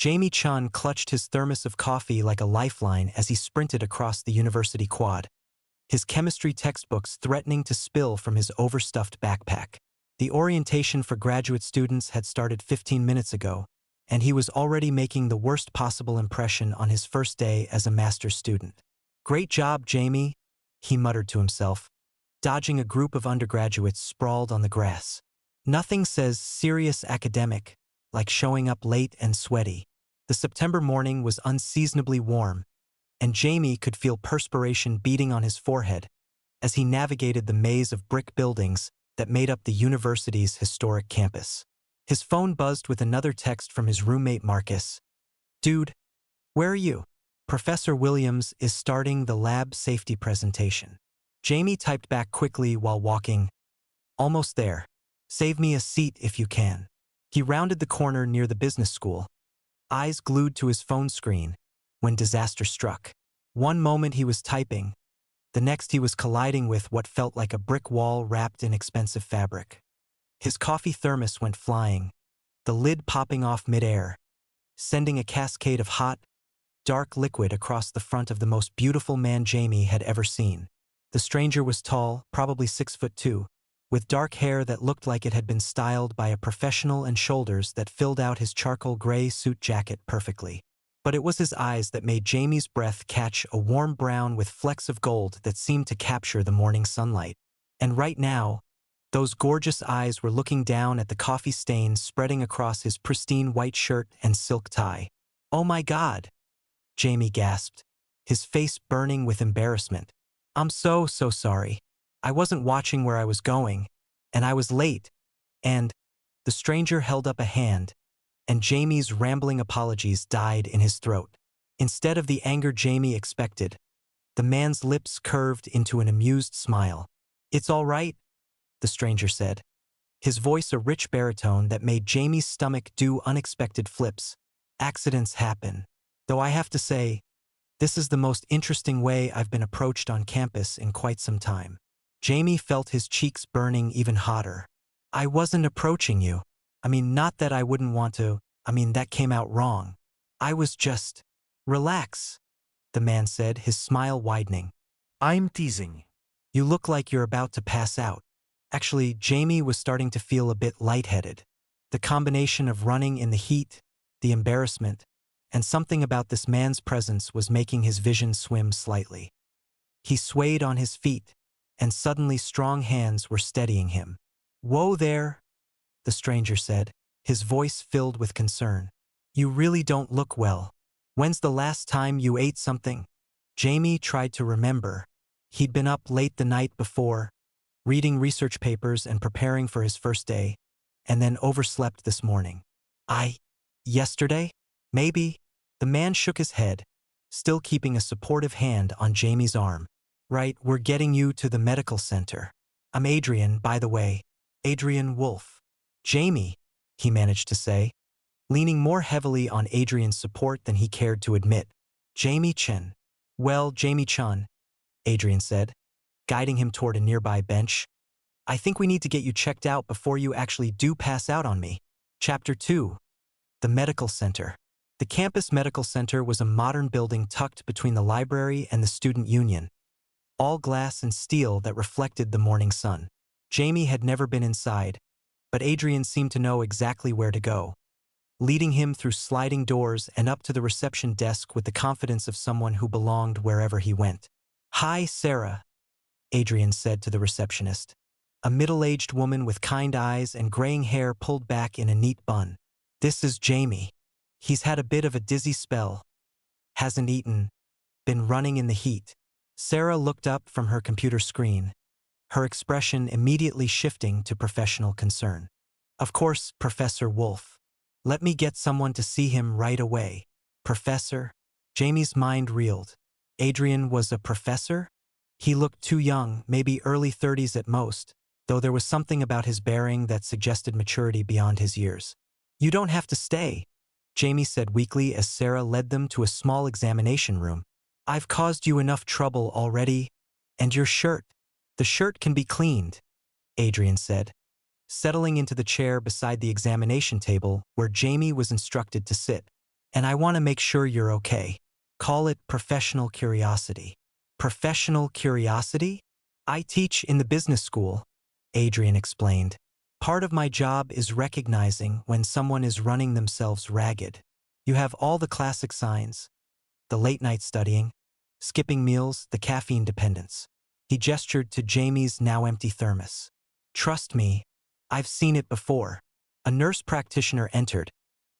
Jamie Chun clutched his thermos of coffee like a lifeline as he sprinted across the university quad, his chemistry textbooks threatening to spill from his overstuffed backpack. The orientation for graduate students had started 15 minutes ago, and he was already making the worst possible impression on his first day as a master's student. "Great job, Jamie," he muttered to himself, dodging a group of undergraduates sprawled on the grass. Nothing says serious academic like showing up late and sweaty. The September morning was unseasonably warm, and Jamie could feel perspiration beating on his forehead as he navigated the maze of brick buildings that made up the university's historic campus. His phone buzzed with another text from his roommate Marcus. "Dude, where are you? Professor Williams is starting the lab safety presentation." Jamie typed back quickly while walking. "Almost there. Save me a seat if you can." He rounded the corner near the business school, eyes glued to his phone screen, when disaster struck. One moment he was typing, the next he was colliding with what felt like a brick wall wrapped in expensive fabric. His coffee thermos went flying, the lid popping off midair, sending a cascade of hot, dark liquid across the front of the most beautiful man Jamie had ever seen. The stranger was tall, probably 6'2", with dark hair that looked like it had been styled by a professional and shoulders that filled out his charcoal gray suit jacket perfectly. But it was his eyes that made Jamie's breath catch a warm brown with flecks of gold that seemed to capture the morning sunlight. And right now, those gorgeous eyes were looking down at the coffee stains spreading across his pristine white shirt and silk tie. "Oh my God," Jamie gasped, his face burning with embarrassment. "I'm so sorry. I wasn't watching where I was going, and I was late." And the stranger held up a hand, and Jamie's rambling apologies died in his throat. Instead of the anger Jamie expected, the man's lips curved into an amused smile. "It's all right," the stranger said, his voice a rich baritone that made Jamie's stomach do unexpected flips. "Accidents happen. Though I have to say, this is the most interesting way I've been approached on campus in quite some time." Jamie felt his cheeks burning even hotter. "I wasn't approaching you. Not that I wouldn't want to. That came out wrong. I was just..." "Relax," the man said, his smile widening. "I'm teasing. You look like you're about to pass out." Actually, Jamie was starting to feel a bit lightheaded. The combination of running in the heat, the embarrassment, and something about this man's presence was making his vision swim slightly. He swayed on his feet, and suddenly strong hands were steadying him. "Whoa there," the stranger said, his voice filled with concern. "You really don't look well. When's the last time you ate something?" Jamie tried to remember. He'd been up late the night before, reading research papers and preparing for his first day, and then overslept this morning. Yesterday? Maybe?" The man shook his head, still keeping a supportive hand on Jamie's arm. "Right, we're getting you to the medical center. I'm Adrian, by the way. Adrian Wolf." "Jamie," he managed to say, leaning more heavily on Adrian's support than he cared to admit. "Jamie Chen." "Well, Jamie Chun," Adrian said, guiding him toward a nearby bench. "I think we need to get you checked out before you actually do pass out on me." Chapter 2. The Medical Center. The campus medical center was a modern building tucked between the library and the student union, all glass and steel that reflected the morning sun. Jamie had never been inside, but Adrian seemed to know exactly where to go, leading him through sliding doors and up to the reception desk with the confidence of someone who belonged wherever he went. "Hi, Sarah," Adrian said to the receptionist, a middle-aged woman with kind eyes and graying hair pulled back in a neat bun. "This is Jamie. He's had a bit of a dizzy spell. Hasn't eaten. Been running in the heat." Sarah looked up from her computer screen, her expression immediately shifting to professional concern. "Of course, Professor Wolf. Let me get someone to see him right away." "Professor?" Jamie's mind reeled. Adrian was a professor? He looked too young, maybe early 30s at most, though there was something about his bearing that suggested maturity beyond his years. "You don't have to stay," Jamie said weakly as Sarah led them to a small examination room. "I've caused you enough trouble already. And your shirt." "The shirt can be cleaned," Adrian said, settling into the chair beside the examination table where Jamie was instructed to sit. and I want to make sure you're okay. Call it professional curiosity. Professional curiosity? I teach in the business school, Adrian explained. Part of my job is recognizing when someone is running themselves ragged. You have all the classic signs: the late-night studying, skipping meals, the caffeine dependence. He gestured to Jamie's now empty thermos. Trust me, I've seen it before. A nurse practitioner entered,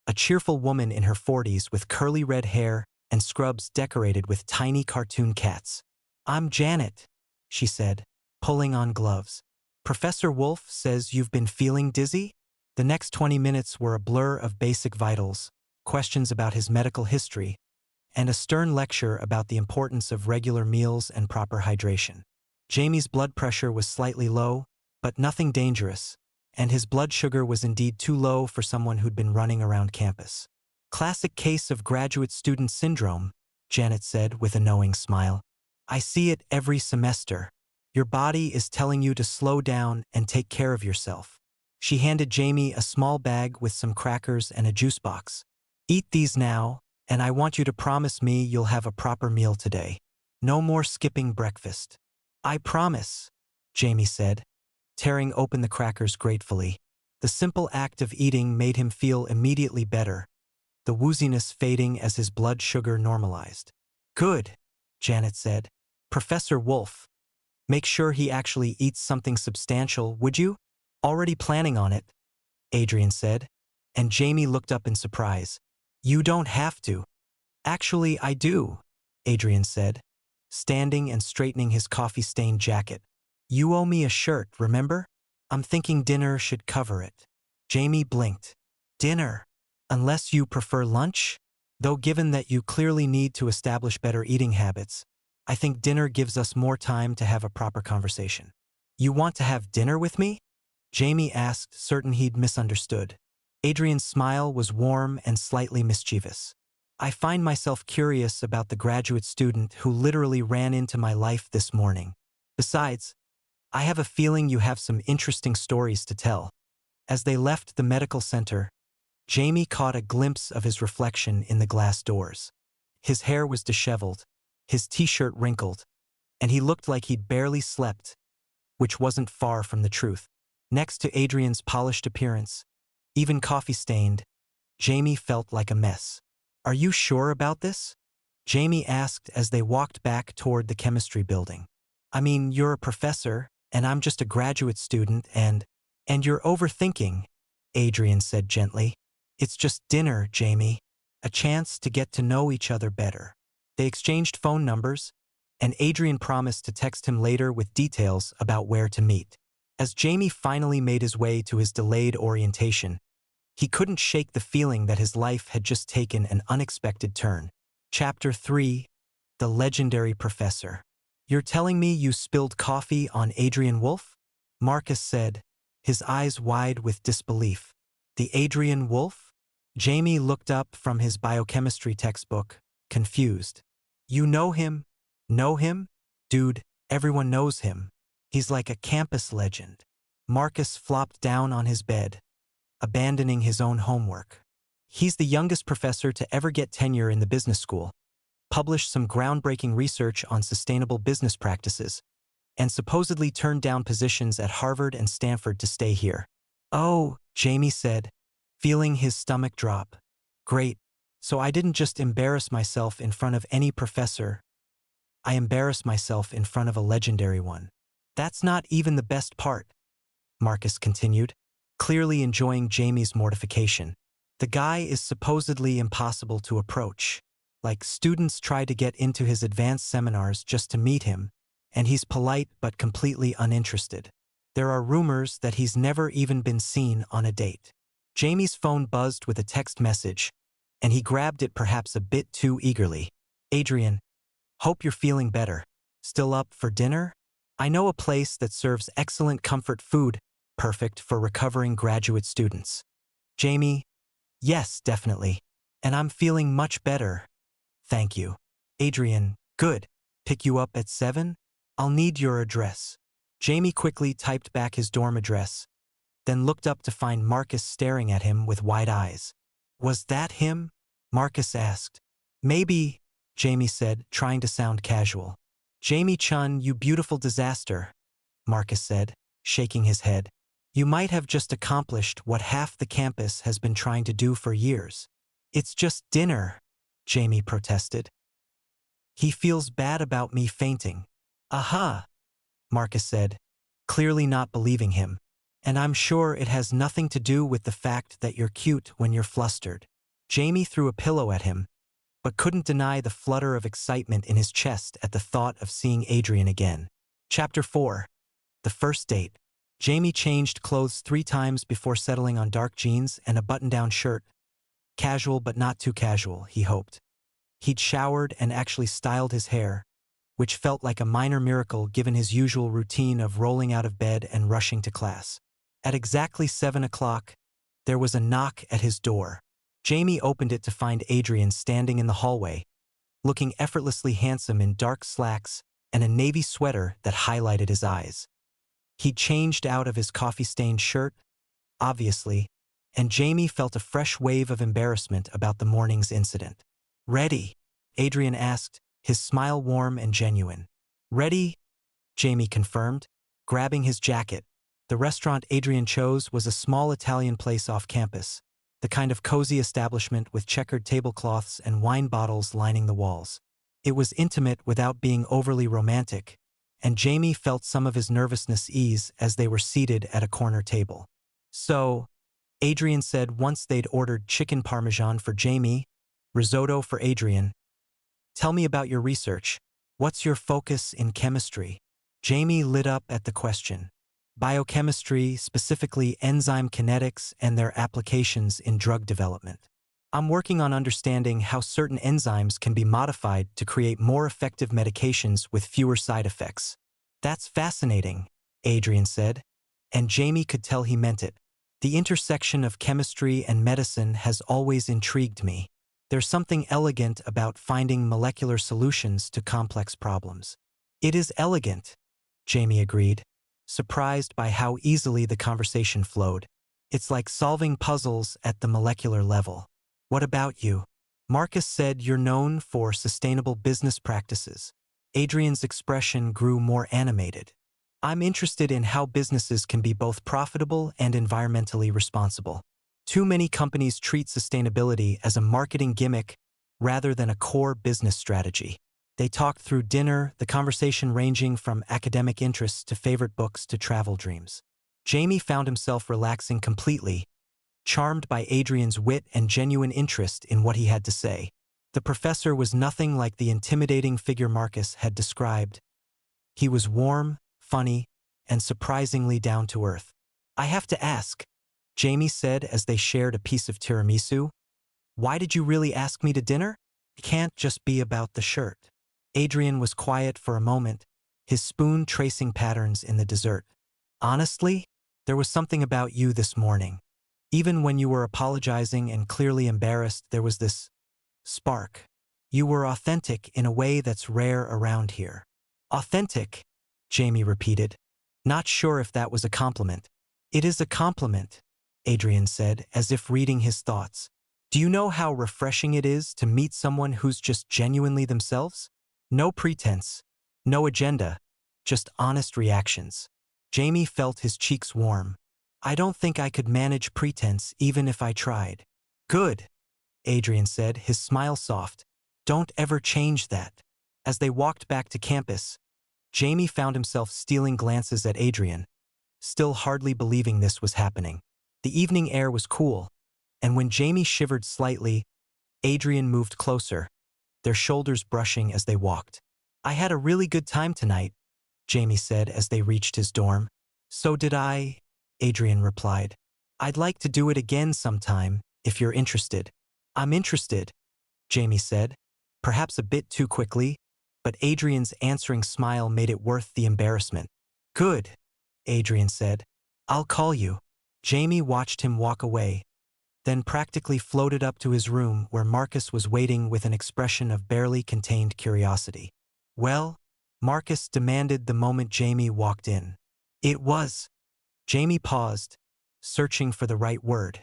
a cheerful woman in her 40s with curly red hair and scrubs decorated with tiny cartoon cats. I'm Janet, she said, pulling on gloves. Professor Wolf says you've been feeling dizzy? The next 20 minutes were a blur of basic vitals, questions about his medical history, and a stern lecture about the importance of regular meals and proper hydration. Jamie's blood pressure was slightly low, but nothing dangerous, and his blood sugar was indeed too low for someone who'd been running around campus. Classic case of graduate student syndrome, Janet said with a knowing smile. I see it every semester. Your body is telling you to slow down and take care of yourself. She handed Jamie a small bag with some crackers and a juice box. Eat these now, and I want you to promise me you'll have a proper meal today. No more skipping breakfast. I promise, Jamie said, tearing open the crackers gratefully. The simple act of eating made him feel immediately better, the wooziness fading as his blood sugar normalized. Good, Janet said. Professor Wolf, make sure he actually eats something substantial, would you? Already planning on it, Adrian said, and Jamie looked up in surprise. You don't have to. Actually, I do, Adrian said, standing and straightening his coffee-stained jacket. You owe me a shirt, remember? I'm thinking dinner should cover it. Jamie blinked. Dinner? Unless you prefer lunch? Though given that you clearly need to establish better eating habits, I think dinner gives us more time to have a proper conversation. You want to have dinner with me? Jamie asked, certain he'd misunderstood. Adrian's smile was warm and slightly mischievous. I find myself curious about the graduate student who literally ran into my life this morning. Besides, I have a feeling you have some interesting stories to tell. As they left the medical center, Jamie caught a glimpse of his reflection in the glass doors. His hair was disheveled, his t-shirt wrinkled, and he looked like he'd barely slept, which wasn't far from the truth. Next to Adrian's polished appearance, even coffee-stained, Jamie felt like a mess. Are you sure about this? Jamie asked as they walked back toward the chemistry building. I mean, you're a professor, and I'm just a graduate student, and you're overthinking, Adrian said gently. It's just dinner, Jamie. A chance to get to know each other better. They exchanged phone numbers, and Adrian promised to text him later with details about where to meet. As Jamie finally made his way to his delayed orientation, he couldn't shake the feeling that his life had just taken an unexpected turn. Chapter 3: The Legendary Professor. You're telling me you spilled coffee on Adrian Wolf? Marcus said, his eyes wide with disbelief. The Adrian Wolf? Jamie looked up from his biochemistry textbook, confused. You know him? Know him? Dude, everyone knows him. He's like a campus legend. Marcus flopped down on his bed, abandoning his own homework. He's the youngest professor to ever get tenure in the business school, published some groundbreaking research on sustainable business practices, and supposedly turned down positions at Harvard and Stanford to stay here. Oh, Jamie said, feeling his stomach drop. Great, so I didn't just embarrass myself in front of any professor. I embarrassed myself in front of a legendary one. That's not even the best part, Marcus continued, clearly enjoying Jamie's mortification. The guy is supposedly impossible to approach. Like, students try to get into his advanced seminars just to meet him, and he's polite but completely uninterested. There are rumors that he's never even been seen on a date. Jamie's phone buzzed with a text message, and he grabbed it perhaps a bit too eagerly. Adrian, hope you're feeling better. Still up for dinner? I know a place that serves excellent comfort food, perfect for recovering graduate students. Jamie, yes, definitely. And I'm feeling much better. Thank you. Adrian, good. Pick you up at 7? I'll need your address. Jamie quickly typed back his dorm address, then looked up to find Marcus staring at him with wide eyes. Was that him? Marcus asked. Maybe, Jamie said, trying to sound casual. Jamie-chun, you beautiful disaster, Marcus said, shaking his head. You might have just accomplished what half the campus has been trying to do for years. It's just dinner, Jamie protested. He feels bad about me fainting. Aha, Marcus said, clearly not believing him. And I'm sure it has nothing to do with the fact that you're cute when you're flustered. Jamie threw a pillow at him, but couldn't deny the flutter of excitement in his chest at the thought of seeing Adrian again. Chapter 4. The First Date. Jamie changed clothes 3 times before settling on dark jeans and a button-down shirt. Casual but not too casual, he hoped. He'd showered and actually styled his hair, which felt like a minor miracle given his usual routine of rolling out of bed and rushing to class. At exactly 7 o'clock, there was a knock at his door. Jamie opened it to find Adrian standing in the hallway, looking effortlessly handsome in dark slacks and a navy sweater that highlighted his eyes. He'd changed out of his coffee-stained shirt, obviously, and Jamie felt a fresh wave of embarrassment about the morning's incident. Ready? Adrian asked, his smile warm and genuine. Ready? Jamie confirmed, grabbing his jacket. The restaurant Adrian chose was a small Italian place off campus, the kind of cozy establishment with checkered tablecloths and wine bottles lining the walls. It was intimate without being overly romantic, and Jamie felt some of his nervousness ease as they were seated at a corner table. So, Adrian said once they'd ordered chicken parmesan for Jamie, risotto for Adrian. Tell me about your research. What's your focus in chemistry? Jamie lit up at the question. Biochemistry, specifically enzyme kinetics and their applications in drug development. I'm working on understanding how certain enzymes can be modified to create more effective medications with fewer side effects. That's fascinating, Adrian said, and Jamie could tell he meant it. The intersection of chemistry and medicine has always intrigued me. There's something elegant about finding molecular solutions to complex problems. It is elegant, Jamie agreed, surprised by how easily the conversation flowed. It's like solving puzzles at the molecular level. What about you? Marcus said you're known for sustainable business practices. Adrian's expression grew more animated. I'm interested in how businesses can be both profitable and environmentally responsible. Too many companies treat sustainability as a marketing gimmick rather than a core business strategy. They talked through dinner, the conversation ranging from academic interests to favorite books to travel dreams. Jamie found himself relaxing completely, charmed by Adrian's wit and genuine interest in what he had to say. The professor was nothing like the intimidating figure Marcus had described. He was warm, funny, and surprisingly down-to-earth. I have to ask, Jamie said as they shared a piece of tiramisu. Why did you really ask me to dinner? It can't just be about the shirt. Adrian was quiet for a moment, his spoon tracing patterns in the dessert. Honestly, there was something about you this morning. Even when you were apologizing and clearly embarrassed, there was this spark. You were authentic in a way that's rare around here. Authentic, Jamie repeated, not sure if that was a compliment. It is a compliment, Adrian said, as if reading his thoughts. Do you know how refreshing it is to meet someone who's just genuinely themselves? No pretense, no agenda, just honest reactions. Jamie felt his cheeks warm. I don't think I could manage pretense even if I tried. Good, Adrian said, his smile soft. Don't ever change that. As they walked back to campus, Jamie found himself stealing glances at Adrian, still hardly believing this was happening. The evening air was cool, and when Jamie shivered slightly, Adrian moved closer, their shoulders brushing as they walked. I had a really good time tonight, Jamie said as they reached his dorm. So did I, Adrian replied. I'd like to do it again sometime, if you're interested. I'm interested, Jamie said, perhaps a bit too quickly, but Adrian's answering smile made it worth the embarrassment. Good, Adrian said. I'll call you. Jamie watched him walk away, then practically floated up to his room where Marcus was waiting with an expression of barely contained curiosity. Well? Marcus demanded the moment Jamie walked in. It was. Jamie paused, searching for the right word.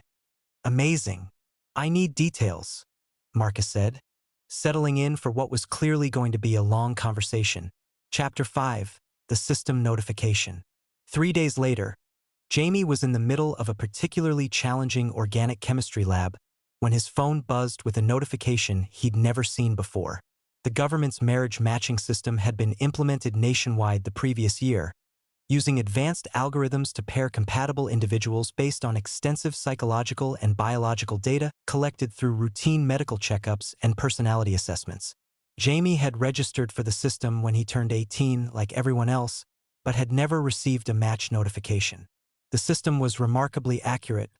Amazing. I need details. Marcus said, settling in for what was clearly going to be a long conversation. Chapter 5. The System Notification. 3 days later, Jamie was in the middle of a particularly challenging organic chemistry lab when his phone buzzed with a notification he'd never seen before. The government's marriage matching system had been implemented nationwide the previous year, using advanced algorithms to pair compatible individuals based on extensive psychological and biological data collected through routine medical checkups and personality assessments. Jamie had registered for the system when he turned 18 like everyone else, but had never received a match notification. The system was remarkably accurate,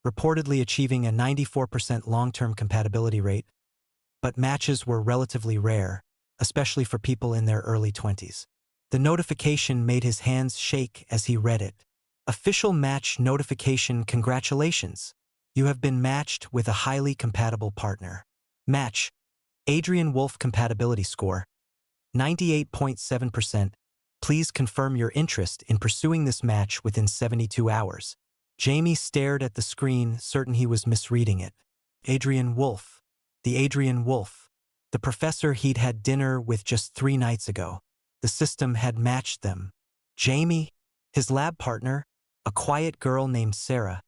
reportedly achieving a 94% long-term compatibility rate, but matches were relatively rare, especially for people in their early 20s. The notification made his hands shake as he read it. Official match notification, congratulations. You have been matched with a highly compatible partner. Match. Adrian Wolf compatibility score. 98.7%. Please confirm your interest in pursuing this match within 72 hours. Jamie stared at the screen, certain he was misreading it. Adrian Wolf. The Adrian Wolf. The professor he'd had dinner with just 3 nights ago. The system had matched them. Jamie, his lab partner, a quiet girl named Sarah,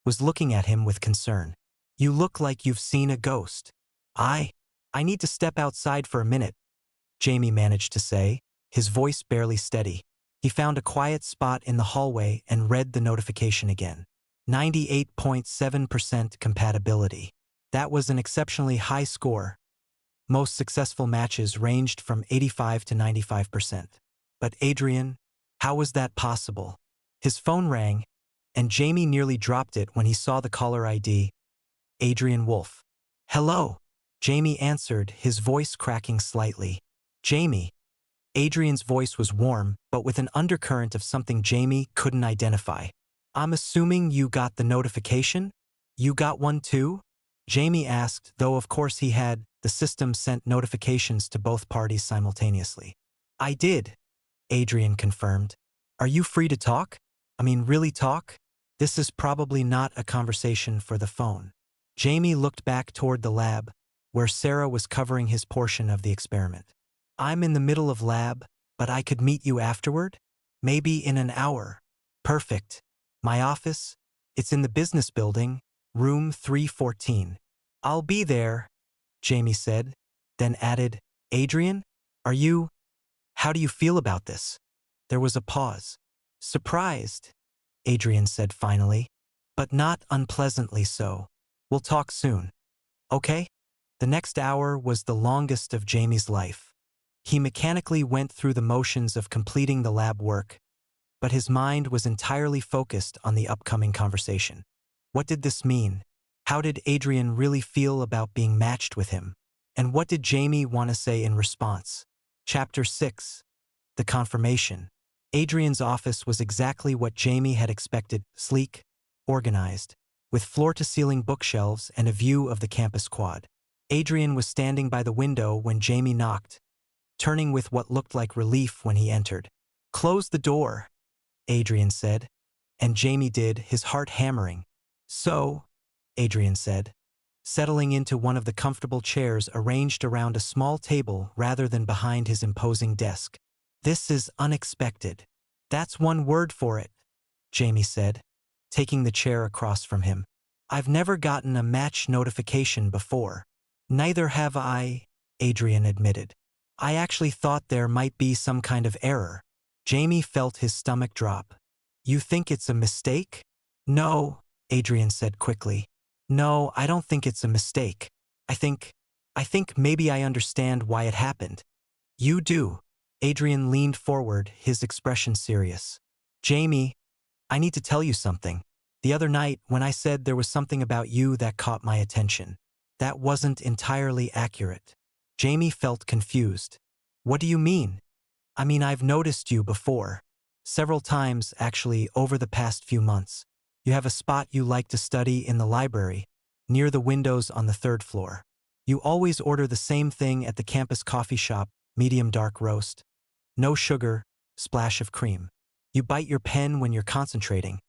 was looking at him with concern. You look like you've seen a ghost. I need to step outside for a minute, Jamie managed to say, his voice barely steady. He found a quiet spot in the hallway and read the notification again. 98.7% compatibility. That was an exceptionally high score. Most successful matches ranged from 85 to 95%. But Adrian, how was that possible? His phone rang, and Jamie nearly dropped it when he saw the caller ID. Adrian Wolf. Hello, Jamie answered, his voice cracking slightly. Jamie. Adrian's voice was warm, but with an undercurrent of something Jamie couldn't identify. I'm assuming you got the notification? You got one too? Jamie asked, though of course he had. The system sent notifications to both parties simultaneously. I did, Adrian confirmed. Are you free to talk? I mean, really talk? This is probably not a conversation for the phone. Jamie looked back toward the lab, where Sarah was covering his portion of the experiment. I'm in the middle of lab, but I could meet you afterward? Maybe in an hour. Perfect. My office? It's in the business building, room 314. I'll be there, Jamie said, then added, Adrian, how do you feel about this? There was a pause. Surprised, Adrian said finally, but not unpleasantly so. We'll talk soon. Okay? The next hour was the longest of Jamie's life. He mechanically went through the motions of completing the lab work, but his mind was entirely focused on the upcoming conversation. What did this mean? How did Adrian really feel about being matched with him? And what did Jamie want to say in response? Chapter 6. The Confirmation. Adrian's office was exactly what Jamie had expected, sleek, organized, with floor-to-ceiling bookshelves and a view of the campus quad. Adrian was standing by the window when Jamie knocked, turning with what looked like relief when he entered. Close the door, Adrian said, and Jamie did, his heart hammering. So, Adrian said, settling into one of the comfortable chairs arranged around a small table rather than behind his imposing desk. This is unexpected. That's one word for it, Jamie said, taking the chair across from him. I've never gotten a match notification before. Neither have I, Adrian admitted. I actually thought there might be some kind of error. Jamie felt his stomach drop. You think it's a mistake? No, Adrian said quickly. No, I don't think it's a mistake. I think maybe I understand why it happened. You do. Adrian leaned forward, his expression serious. Jamie, I need to tell you something. The other night, when I said there was something about you that caught my attention, that wasn't entirely accurate. Jamie felt confused. What do you mean? I mean, I've noticed you before. Several times, actually, over the past few months. You have a spot you like to study in the library, near the windows on the 3rd floor. You always order the same thing at the campus coffee shop, medium dark roast. No sugar, splash of cream. You bite your pen when you're concentrating,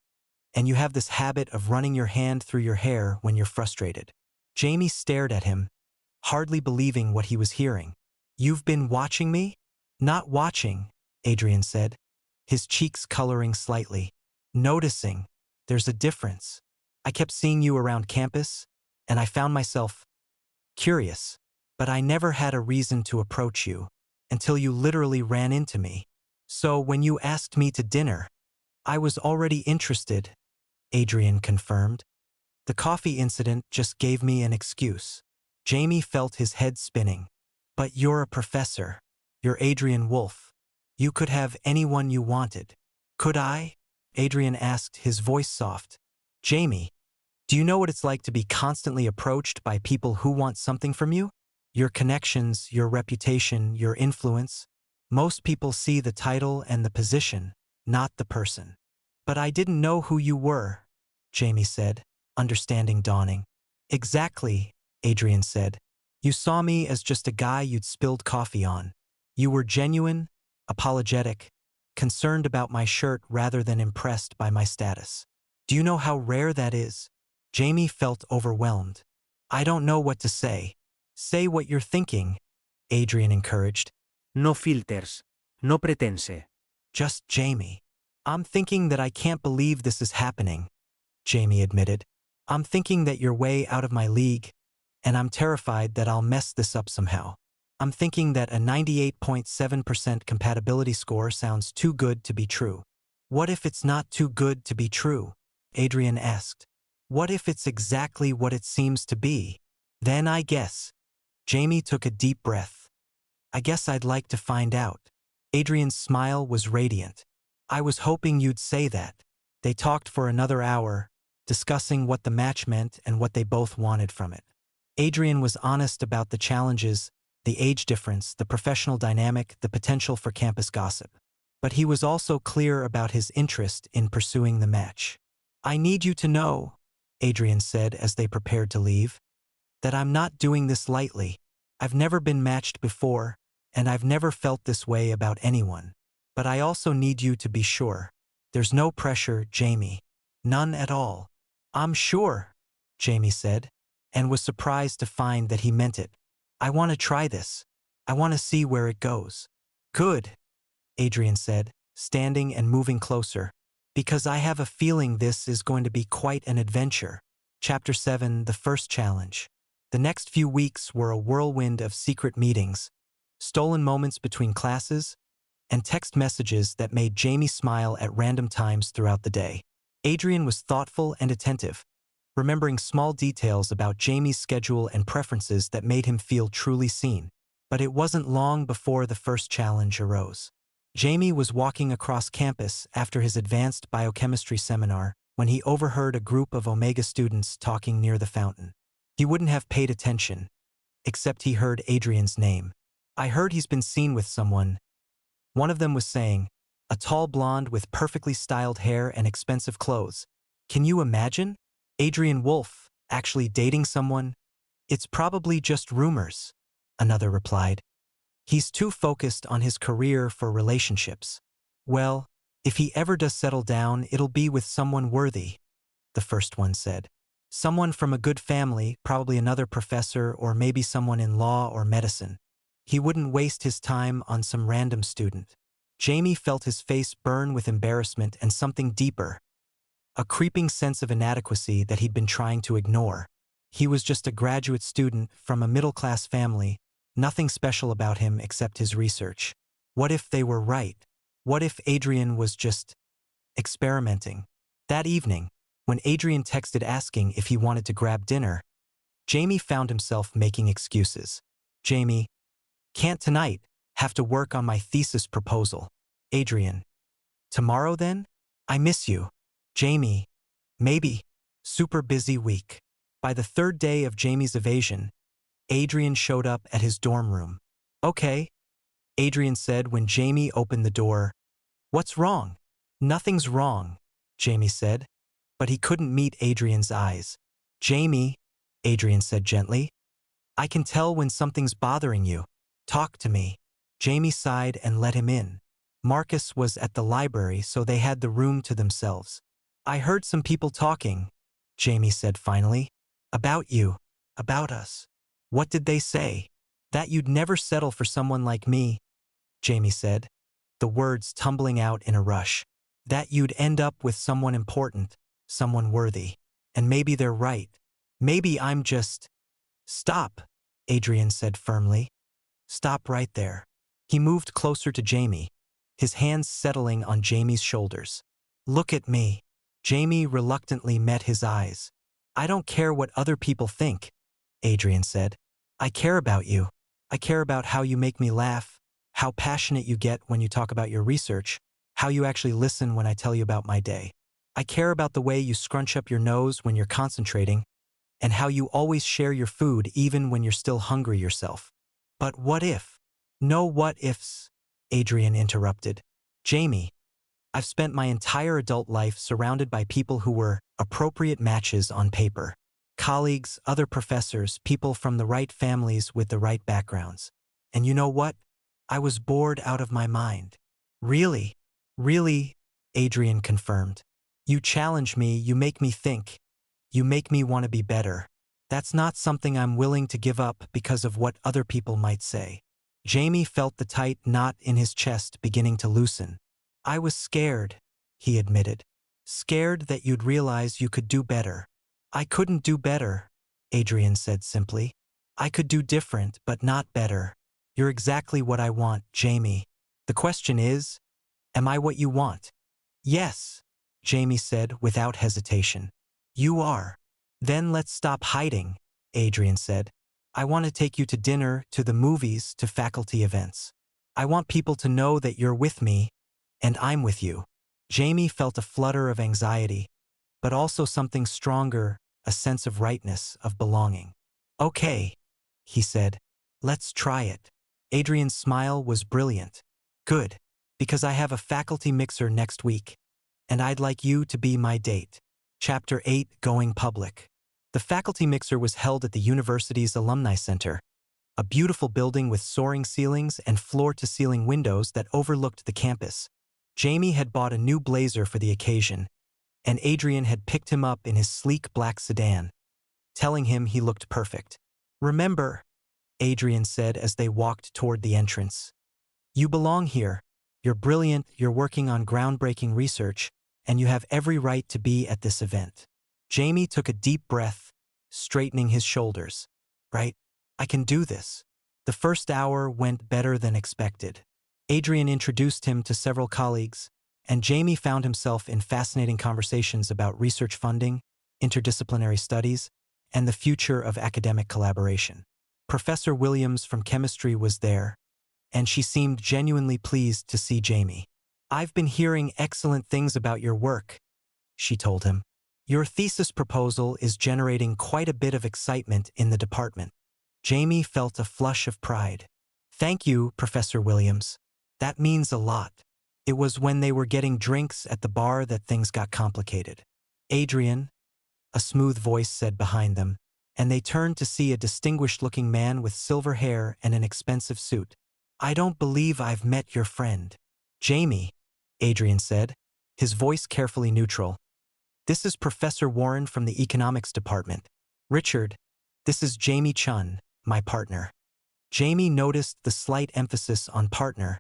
and you have this habit of running your hand through your hair when you're frustrated. Jamie stared at him, hardly believing what he was hearing. "You've been watching me?" "Not watching," Adrian said, his cheeks coloring slightly. "Noticing. There's a difference. I kept seeing you around campus, and I found myself curious, but I never had a reason to approach you until you literally ran into me. So when you asked me to dinner, I was already interested," Adrian confirmed. "The coffee incident just gave me an excuse." Jamie felt his head spinning. "But you're a professor. You're Adrian Wolf. You could have anyone you wanted." "Could I?" Adrian asked, his voice soft. "Jamie, do you know what it's like to be constantly approached by people who want something from you? Your connections, your reputation, your influence. Most people see the title and the position, not the person." "But I didn't know who you were," Jamie said, understanding dawning. "Exactly," Adrian said. "You saw me as just a guy you'd spilled coffee on. You were genuine, apologetic, concerned about my shirt rather than impressed by my status. Do you know how rare that is?" Jamie felt overwhelmed. "I don't know what to say." "Say what you're thinking," Adrian encouraged. No filters. No pretense. "Just Jamie." "I'm thinking that I can't believe this is happening," Jamie admitted. "I'm thinking that you're way out of my league, and I'm terrified that I'll mess this up somehow. I'm thinking that a 98.7% compatibility score sounds too good to be true." "What if it's not too good to be true?" Adrian asked. "What if it's exactly what it seems to be? Then I guess." Jamie took a deep breath. "I guess I'd like to find out." Adrian's smile was radiant. "I was hoping you'd say that." They talked for another hour, discussing what the match meant and what they both wanted from it. Adrian was honest about the challenges, the age difference, the professional dynamic, the potential for campus gossip. But he was also clear about his interest in pursuing the match. "I need you to know," Adrian said as they prepared to leave, "that I'm not doing this lightly. I've never been matched before, and I've never felt this way about anyone. But I also need you to be sure. There's no pressure, Jamie. None at all." "I'm sure," Jamie said, and was surprised to find that he meant it. "I want to try this. I want to see where it goes." "Good," Adrian said, standing and moving closer, "because I have a feeling this is going to be quite an adventure." Chapter 7: The First Challenge. The next few weeks were a whirlwind of secret meetings, stolen moments between classes, and text messages that made Jamie smile at random times throughout the day. Adrian was thoughtful and attentive, remembering small details about Jamie's schedule and preferences that made him feel truly seen. But it wasn't long before the first challenge arose. Jamie was walking across campus after his advanced biochemistry seminar when he overheard a group of Omega students talking near the fountain. He wouldn't have paid attention, except he heard Adrian's name. "I heard he's been seen with someone," one of them was saying, "a tall blonde with perfectly styled hair and expensive clothes. Can you imagine? Adrian Wolf actually dating someone?" "It's probably just rumors," another replied. "He's too focused on his career for relationships." "Well, if he ever does settle down, it'll be with someone worthy," the first one said. "Someone from a good family, probably another professor or maybe someone in law or medicine. He wouldn't waste his time on some random student." Jamie felt his face burn with embarrassment and something deeper, a creeping sense of inadequacy that he'd been trying to ignore. He was just a graduate student from a middle-class family, nothing special about him except his research. What if they were right? What if Adrian was just experimenting? That evening, when Adrian texted asking if he wanted to grab dinner, Jamie found himself making excuses. "Jamie, can't tonight. Have to work on my thesis proposal." "Adrian, tomorrow then? I miss you." "Jamie, maybe. Super busy week." By the third day of Jamie's evasion, Adrian showed up at his dorm room. "Okay," Adrian said when Jamie opened the door. "What's wrong?" "Nothing's wrong," Jamie said, but he couldn't meet Adrian's eyes. "Jamie," Adrian said gently, "I can tell when something's bothering you. Talk to me." Jamie sighed and let him in. Marcus was at the library, so they had the room to themselves. "I heard some people talking," Jamie said finally. "About you. About us." What did they say? That you'd never settle for someone like me, Jamie said, the words tumbling out in a rush. That you'd end up with someone important, someone worthy. And maybe they're right. Maybe I'm just… Stop, Adrian said firmly. Stop right there. He moved closer to Jamie, his hands settling on Jamie's shoulders. Look at me. Jamie reluctantly met his eyes. I don't care what other people think, Adrian said. I care about you. I care about how you make me laugh, how passionate you get when you talk about your research, how you actually listen when I tell you about my day. I care about the way you scrunch up your nose when you're concentrating, and how you always share your food even when you're still hungry yourself. But what if? No what ifs, Adrian interrupted. Jamie, I've spent my entire adult life surrounded by people who were appropriate matches on paper. Colleagues, other professors, people from the right families with the right backgrounds. And you know what? I was bored out of my mind. Really? Really? Adrian confirmed. You challenge me, you make me think. You make me want to be better. That's not something I'm willing to give up because of what other people might say. Jamie felt the tight knot in his chest beginning to loosen. I was scared, he admitted. Scared that you'd realize you could do better. I couldn't do better, Adrian said simply. I could do different, but not better. You're exactly what I want, Jamie. The question is, am I what you want? Yes, Jamie said without hesitation. You are. Then let's stop hiding, Adrian said. I want to take you to dinner, to the movies, to faculty events. I want people to know that you're with me, and I'm with you. Jamie felt a flutter of anxiety, but also something stronger, a sense of rightness, of belonging. Okay, he said. Let's try it. Adrian's smile was brilliant. Good, because I have a faculty mixer next week, and I'd like you to be my date. Chapter 8, Going Public. The faculty mixer was held at the university's Alumni Center, a beautiful building with soaring ceilings and floor-to-ceiling windows that overlooked the campus. Jamie had bought a new blazer for the occasion, and Adrian had picked him up in his sleek black sedan, telling him he looked perfect. Remember, Adrian said as they walked toward the entrance. You belong here. You're brilliant, you're working on groundbreaking research, and you have every right to be at this event. Jamie took a deep breath, straightening his shoulders. Right? I can do this. The first hour went better than expected. Adrian introduced him to several colleagues, and Jamie found himself in fascinating conversations about research funding, interdisciplinary studies, and the future of academic collaboration. Professor Williams from chemistry was there, and she seemed genuinely pleased to see Jamie. I've been hearing excellent things about your work, she told him. Your thesis proposal is generating quite a bit of excitement in the department. Jamie felt a flush of pride. Thank you, Professor Williams. That means a lot. It was when they were getting drinks at the bar that things got complicated. Adrian, a smooth voice said behind them, and they turned to see a distinguished-looking man with silver hair and an expensive suit. I don't believe I've met your friend. Jamie, Adrian said, his voice carefully neutral. This is Professor Warren from the economics department. Richard, this is Jamie Chun, my partner. Jamie noticed the slight emphasis on partner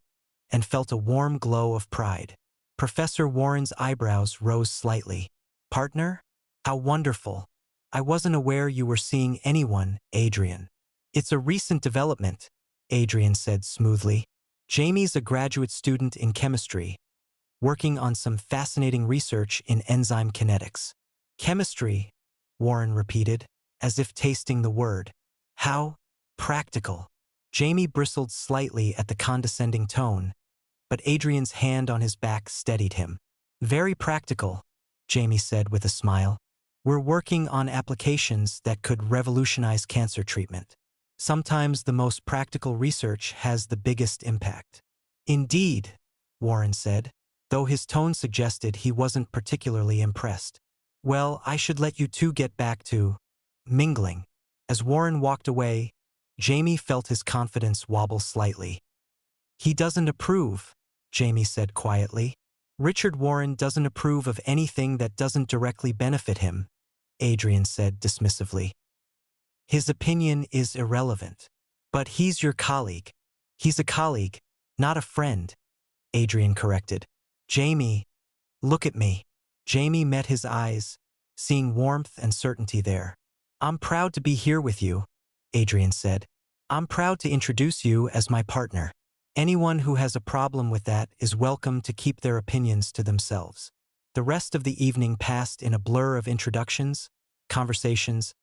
and felt a warm glow of pride. Professor Warren's eyebrows rose slightly. Partner? How wonderful. I wasn't aware you were seeing anyone, Adrian. It's a recent development, Adrian said smoothly. Jamie's a graduate student in chemistry, working on some fascinating research in enzyme kinetics. Chemistry, Warren repeated, as if tasting the word. How practical. Jamie bristled slightly at the condescending tone, but Adrian's hand on his back steadied him. Very practical, Jamie said with a smile. We're working on applications that could revolutionize cancer treatment. Sometimes the most practical research has the biggest impact. Indeed, Warren said, though his tone suggested he wasn't particularly impressed. Well, I should let you two get back to mingling. As Warren walked away, Jamie felt his confidence wobble slightly. He doesn't approve, Jamie said quietly. Richard Warren doesn't approve of anything that doesn't directly benefit him, Adrian said dismissively. His opinion is irrelevant. But he's your colleague. He's a colleague, not a friend, Adrian corrected. Jamie, look at me. Jamie met his eyes, seeing warmth and certainty there. I'm proud to be here with you, Adrian said. I'm proud to introduce you as my partner. Anyone who has a problem with that is welcome to keep their opinions to themselves. The rest of the evening passed in a blur of introductions, conversations,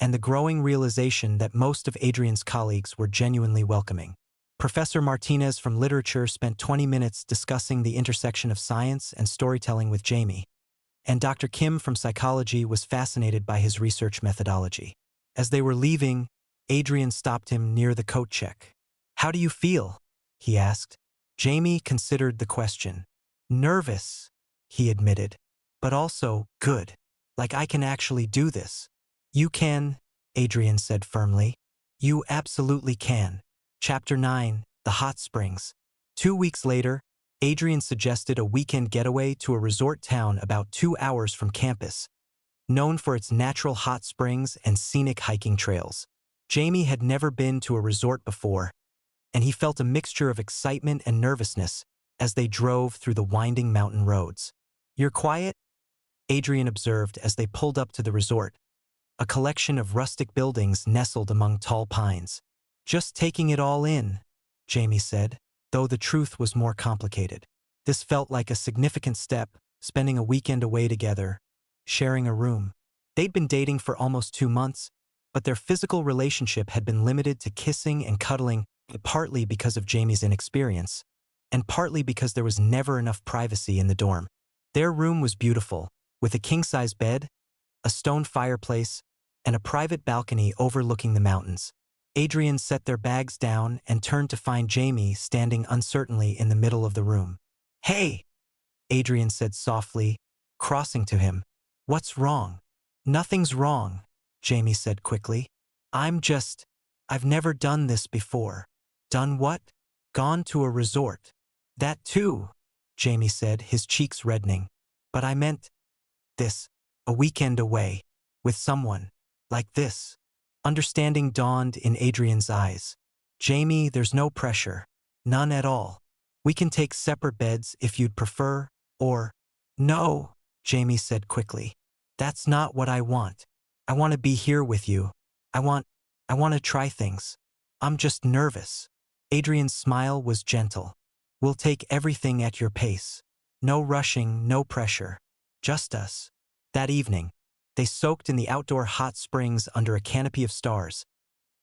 and the growing realization that most of Adrian's colleagues were genuinely welcoming. Professor Martinez from literature spent 20 minutes discussing the intersection of science and storytelling with Jamie, and Dr. Kim from psychology was fascinated by his research methodology. As they were leaving, Adrian stopped him near the coat check. How do you feel? He asked. Jamie considered the question. Nervous, he admitted, but also good. Like I can actually do this. You can, Adrian said firmly. You absolutely can. Chapter 9, The Hot Springs. 2 weeks later, Adrian suggested a weekend getaway to a resort town about 2 hours from campus, known for its natural hot springs and scenic hiking trails. Jamie had never been to a resort before, and he felt a mixture of excitement and nervousness as they drove through the winding mountain roads. You're quiet? Adrian observed as they pulled up to the resort, a collection of rustic buildings nestled among tall pines. Just taking it all in, Jamie said, though the truth was more complicated. This felt like a significant step, spending a weekend away together, sharing a room. They'd been dating for almost 2 months, but their physical relationship had been limited to kissing and cuddling, partly because of Jamie's inexperience, and partly because there was never enough privacy in the dorm. Their room was beautiful, with a king-size bed, a stone fireplace, and a private balcony overlooking the mountains. Adrian set their bags down and turned to find Jamie standing uncertainly in the middle of the room. Hey, Adrian said softly, crossing to him. What's wrong? Nothing's wrong, Jamie said quickly. I've never done this before. Done what? Gone to a resort. That too, Jamie said, his cheeks reddening. But I meant this, a weekend away, with someone, like this. Understanding dawned in Adrian's eyes. Jamie, there's no pressure. None at all. We can take separate beds if you'd prefer, or… No, Jamie said quickly. That's not what I want. I want to be here with you. I want to try things. I'm just nervous. Adrian's smile was gentle. We'll take everything at your pace. No rushing, no pressure. Just us. That evening, they soaked in the outdoor hot springs under a canopy of stars.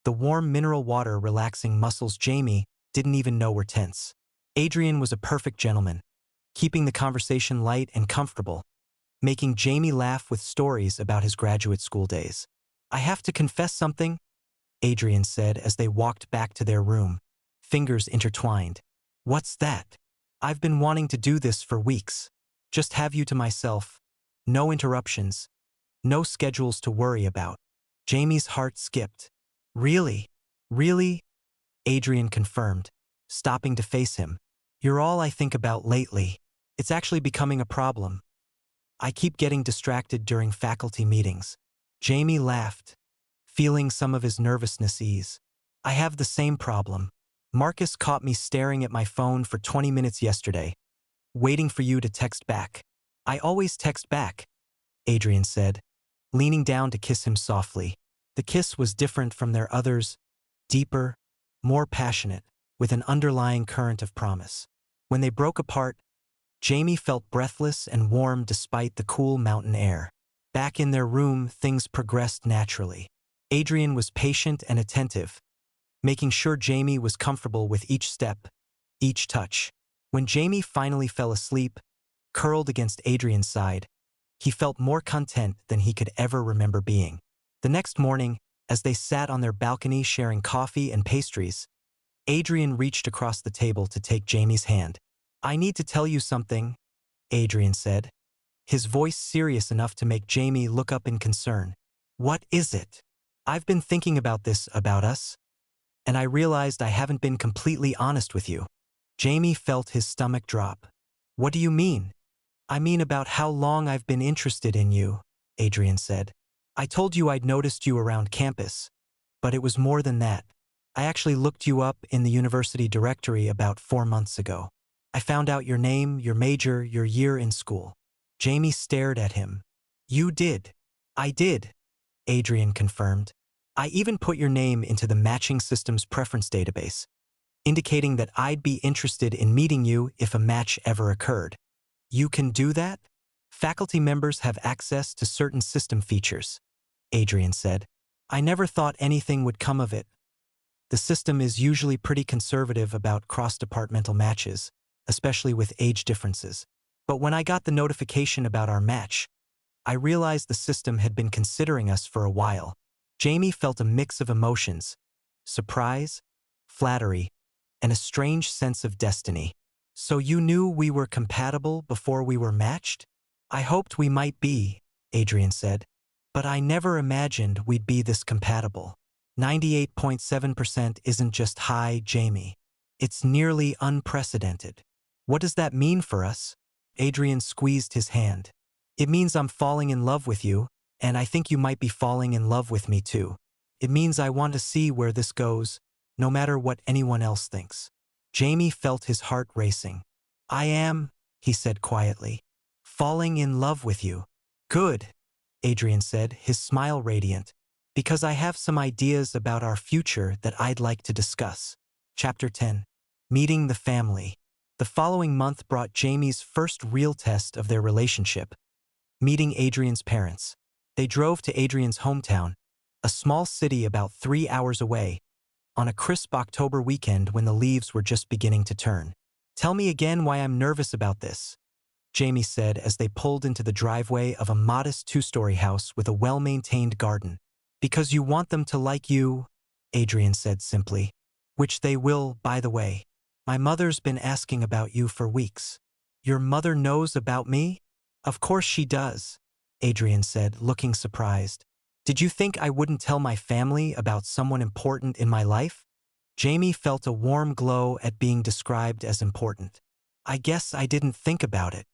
The warm mineral water relaxing muscles Jamie didn't even know were tense. Adrian was a perfect gentleman, keeping the conversation light and comfortable, making Jamie laugh with stories about his graduate school days. I have to confess something, Adrian said as they walked back to their room, fingers intertwined. What's that? I've been wanting to do this for weeks. Just have you to myself. No interruptions. No schedules to worry about. Jamie's heart skipped. Really? Really? Adrian confirmed, stopping to face him. You're all I think about lately. It's actually becoming a problem. I keep getting distracted during faculty meetings. Jamie laughed, feeling some of his nervousness ease. I have the same problem. Marcus caught me staring at my phone for 20 minutes yesterday, waiting for you to text back. I always text back, Adrian said, leaning down to kiss him softly. The kiss was different from their others, deeper, more passionate, with an underlying current of promise. When they broke apart, Jamie felt breathless and warm despite the cool mountain air. Back in their room, things progressed naturally. Adrian was patient and attentive, making sure Jamie was comfortable with each step, each touch. When Jamie finally fell asleep, curled against Adrian's side, he felt more content than he could ever remember being. The next morning, as they sat on their balcony sharing coffee and pastries, Adrian reached across the table to take Jamie's hand. I need to tell you something, Adrian said, his voice serious enough to make Jamie look up in concern. What is it? I've been thinking about this about us, and I realized I haven't been completely honest with you. Jamie felt his stomach drop. What do you mean? I mean about how long I've been interested in you, Adrian said. I told you I'd noticed you around campus, But it was more than that. I actually looked you up in the university directory about 4 months ago. I found out your name, your major, your year in school. Jamie stared at him. You did. I did, Adrian confirmed. I even put your name into the matching systems preference database, indicating that I'd be interested in meeting you if a match ever occurred. You can do that? Faculty members have access to certain system features, Adrian said. I never thought anything would come of it. The system is usually pretty conservative about cross-departmental matches, especially with age differences. But when I got the notification about our match, I realized the system had been considering us for a while. Jamie felt a mix of emotions: surprise, flattery, and a strange sense of destiny. So you knew we were compatible before we were matched? I hoped we might be, Adrian said. But I never imagined we'd be this compatible. 98.7% isn't just high, Jamie. It's nearly unprecedented. What does that mean for us? Adrian squeezed his hand. It means I'm falling in love with you, and I think you might be falling in love with me too. It means I want to see where this goes, no matter what anyone else thinks. Jamie felt his heart racing. I am, he said quietly, falling in love with you. Good, Adrian said, his smile radiant, because I have some ideas about our future that I'd like to discuss. Chapter 10. Meeting the family. The following month brought Jamie's first real test of their relationship: meeting Adrian's parents. They drove to Adrian's hometown, a small city about 3 hours away, on a crisp October weekend when the leaves were just beginning to turn. Tell me again why I'm nervous about this, Jamie said as they pulled into the driveway of a modest 2-story house with a well-maintained garden. Because you want them to like you, Adrian said simply. Which they will, by the way. My mother's been asking about you for weeks. Your mother knows about me? Of course she does, Adrian said, looking surprised. Did you think I wouldn't tell my family about someone important in my life? Jamie felt a warm glow at being described as important. I guess I didn't think about it.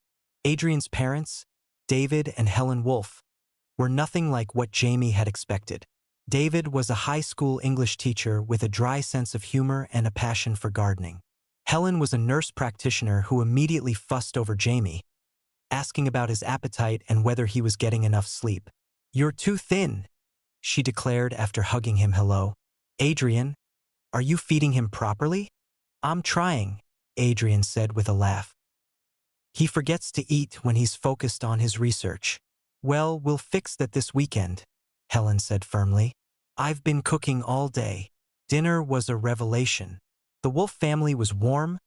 Adrian's parents, David and Helen Wolfe, were nothing like what Jamie had expected. David was a high school English teacher with a dry sense of humor and a passion for gardening. Helen was a nurse practitioner who immediately fussed over Jamie, asking about his appetite and whether he was getting enough sleep. You're too thin, she declared after hugging him hello. Adrian, are you feeding him properly? I'm trying, Adrian said with a laugh. He forgets to eat when he's focused on his research. Well, we'll fix that this weekend, Helen said firmly. I've been cooking all day. Dinner was a revelation. The Wolfe family was warm,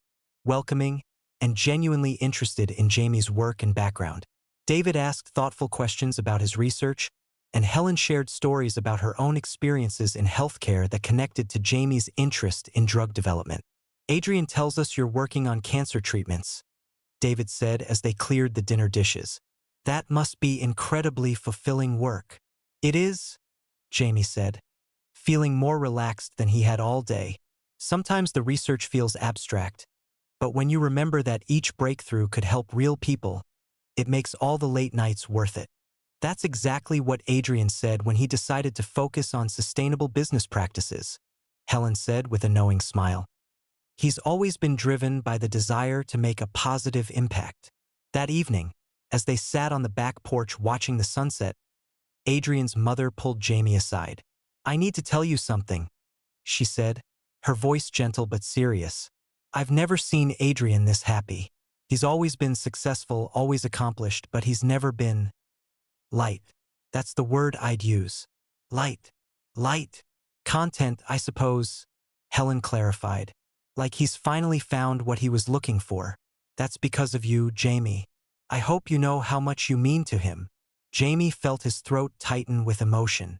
welcoming, and genuinely interested in Jamie's work and background. David asked thoughtful questions about his research, and Helen shared stories about her own experiences in healthcare that connected to Jamie's interest in drug development. Adrian tells us you're working on cancer treatments, David said as they cleared the dinner dishes. That must be incredibly fulfilling work. It is, Jamie said, feeling more relaxed than he had all day. Sometimes the research feels abstract, but when you remember that each breakthrough could help real people, it makes all the late nights worth it. That's exactly what Adrian said when he decided to focus on sustainable business practices, Helen said with a knowing smile. He's always been driven by the desire to make a positive impact. That evening, as they sat on the back porch watching the sunset, Adrian's mother pulled Jamie aside. I need to tell you something, she said, her voice gentle but serious. I've never seen Adrian this happy. He's always been successful, always accomplished, but he's never been light. That's the word I'd use. Light. Light. Content, I suppose, Helen clarified. Like he's finally found what he was looking for. That's because of you, Jamie. I hope you know how much you mean to him. Jamie felt his throat tighten with emotion.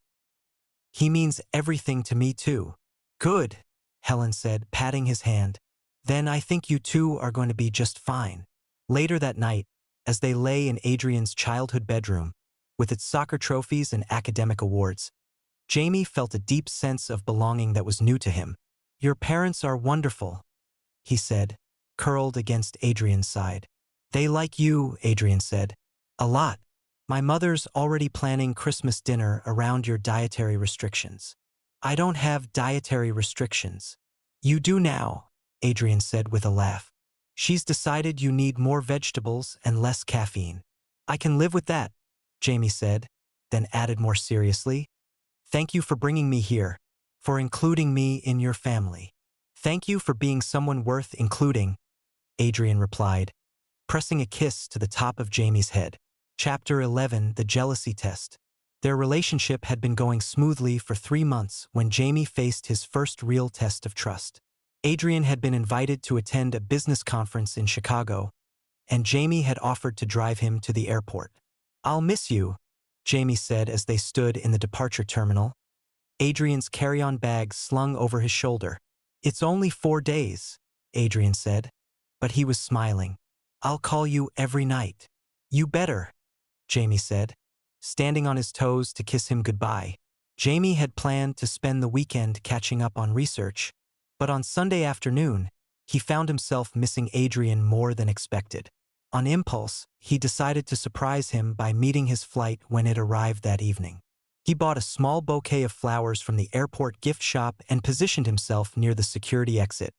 He means everything to me too. Good, Helen said, patting his hand. Then I think you two are going to be just fine. Later that night, as they lay in Adrian's childhood bedroom, with its soccer trophies and academic awards, Jamie felt a deep sense of belonging that was new to him. Your parents are wonderful, he said, curled against Adrian's side. They like you, Adrian said. A lot. My mother's already planning Christmas dinner around your dietary restrictions. I don't have dietary restrictions. You do now, Adrian said with a laugh. She's decided you need more vegetables and less caffeine. I can live with that, Jamie said, then added more seriously. Thank you for bringing me here, for including me in your family. Thank you for being someone worth including, Adrian replied, pressing a kiss to the top of Jamie's head. Chapter 11: The Jealousy Test. Their relationship had been going smoothly for 3 months when Jamie faced his first real test of trust. Adrian had been invited to attend a business conference in Chicago, and Jamie had offered to drive him to the airport. I'll miss you, Jamie said as they stood in the departure terminal, Adrian's carry-on bag slung over his shoulder. It's only 4 days, Adrian said, but he was smiling. I'll call you every night. You better, Jamie said, standing on his toes to kiss him goodbye. Jamie had planned to spend the weekend catching up on research, but on Sunday afternoon, he found himself missing Adrian more than expected. On impulse, he decided to surprise him by meeting his flight when it arrived that evening. He bought a small bouquet of flowers from the airport gift shop and positioned himself near the security exit,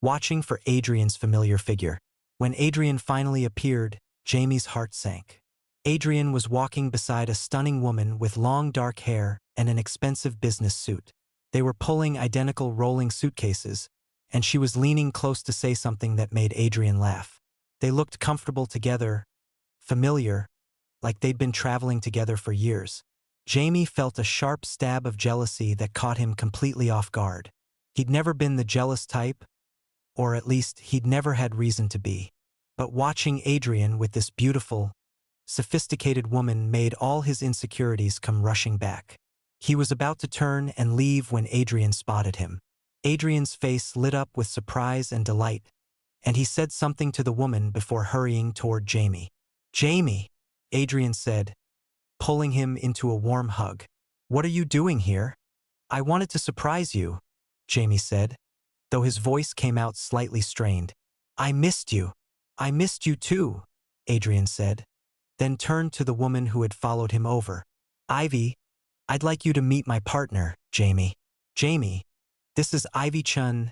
watching for Adrian's familiar figure. When Adrian finally appeared, Jamie's heart sank. Adrian was walking beside a stunning woman with long dark hair and an expensive business suit. They were pulling identical rolling suitcases, and she was leaning close to say something that made Adrian laugh. They looked comfortable together, familiar, like they'd been traveling together for years. Jamie felt a sharp stab of jealousy that caught him completely off guard. He'd never been the jealous type, or at least he'd never had reason to be. But watching Adrian with this beautiful, sophisticated woman made all his insecurities come rushing back. He was about to turn and leave when Adrian spotted him. Adrian's face lit up with surprise and delight, and he said something to the woman before hurrying toward Jamie. Jamie, Adrian said, pulling him into a warm hug. What are you doing here? I wanted to surprise you, Jamie said, though his voice came out slightly strained. I missed you. I missed you too, Adrian said, then turned to the woman who had followed him over. Ivy, I'd like you to meet my partner, Jamie. Jamie, this is Ivy Chun.